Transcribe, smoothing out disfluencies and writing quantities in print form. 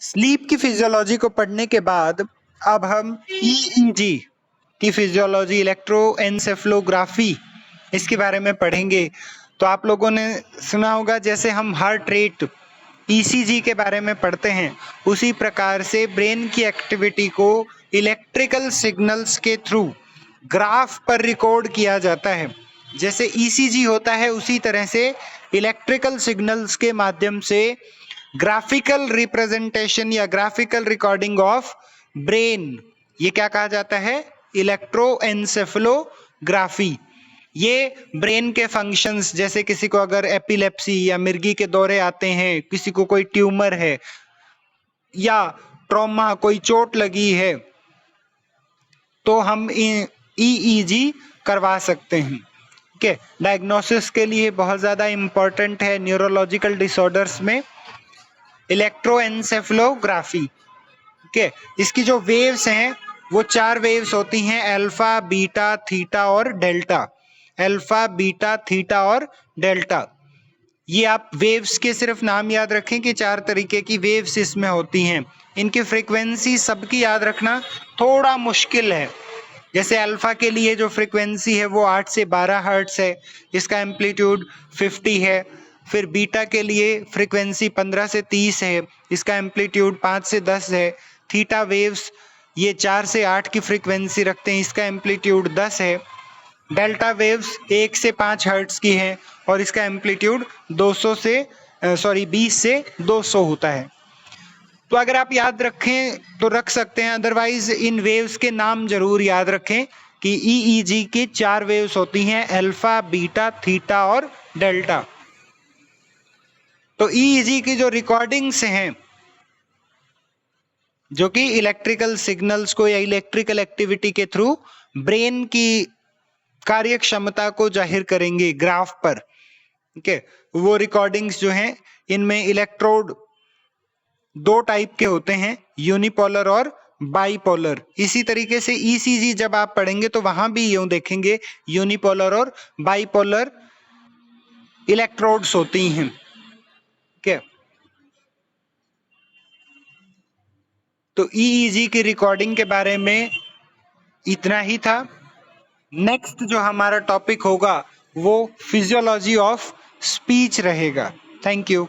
Sleep की physiology को पढ़ने के बाद अब हम ईईजी की फिजियोलॉजी, इलेक्ट्रोएन्सेफलोग्राफी, इसके बारे में पढ़ेंगे। तो आप लोगों ने सुना होगा जैसे हम हार्ट रेट ईसीजी के बारे में पढ़ते हैं, उसी प्रकार से ब्रेन की एक्टिविटी को इलेक्ट्रिकल सिग्नल्स के थ्रू ग्राफ पर रिकॉर्ड किया जाता है। जैसे ईसीजी होता है उसी तरह से इलेक्ट्रिकल सिग्नल्स के माध्यम से ग्राफिकल रिप्रेजेंटेशन या ग्राफिकल रिकॉर्डिंग ऑफ ब्रेन, ये क्या कहा जाता है? इलेक्ट्रोएन्सेफलोग्राफी। ये ब्रेन के फंक्शंस, जैसे किसी को अगर एपिलेप्सी या मिर्गी के दौरे आते हैं, किसी को कोई ट्यूमर है या ट्रॉमा, कोई चोट लगी है, तो हम ईईजी करवा सकते हैं। ओके, डायग्नोसिस के लिए बहुत ज़्यादा इम्पॉर्टेंट है न्यूरोलॉजिकल डिसऑर्डर्स में इलेक्ट्रोएन्सेफलोग्राफी। ओके, इसकी जो वेव्स हैं वो 4 वेव्स होती हैं, अल्फा, बीटा, थीटा और डेल्टा। अल्फा, बीटा, थीटा और डेल्टा। ये आप वेव्स के सिर्फ नाम याद रखें कि 4 तरीके की वेव्स इसमें होती हैं। इनकी फ्रीक्वेंसी सबकी याद रखना थोड़ा मुश्किल है। जैसे अल्फा के लिए जो फ्रीक्वेंसी है वो 8 से 12 हर्ट्ज है, इसका एम्पलीट्यूड 50 है। फिर बीटा के लिए फ्रीक्वेंसी 15 से 30 है, इसका एम्पलीट्यूड 5 से 10 है। थीटा वेव्स ये 4 से 8 की फ्रीक्वेंसी रखते हैं, इसका एम्पलीट्यूड 10 है। डेल्टा वेव्स 1 से 5 हर्ट्ज की है और इसका एम्पलीट्यूड 20 से 200 होता है। तो अगर आप याद रखें तो रख सकते हैं, अदरवाइज इन वेव्स के नाम जरूर याद रखें कि ईईजी की 4 वेव्स होती हैं, अल्फा, बीटा, थीटा और डेल्टा। तो ईईजी की जो रिकॉर्डिंग्स हैं, जो कि इलेक्ट्रिकल सिग्नल्स को या इलेक्ट्रिकल एक्टिविटी के थ्रू ब्रेन की कार्य क्षमता को जाहिर करेंगे ग्राफ पर। ठीक है, वो रिकॉर्डिंग्स जो हैं इनमें इलेक्ट्रोड 2 टाइप के होते हैं, यूनिपोलर और बाइपोलर। इसी तरीके से ईसीजी जब आप पढ़ेंगे तो वहां भी यूं देखेंगे यूनिपोलर और बाइपोलर इलेक्ट्रोड्स होती हैं। ठीक है, तो ईईजी की रिकॉर्डिंग के बारे में इतना ही था। नेक्स्ट जो हमारा टॉपिक होगा वो फिजियोलॉजी ऑफ स्पीच रहेगा। Thank you.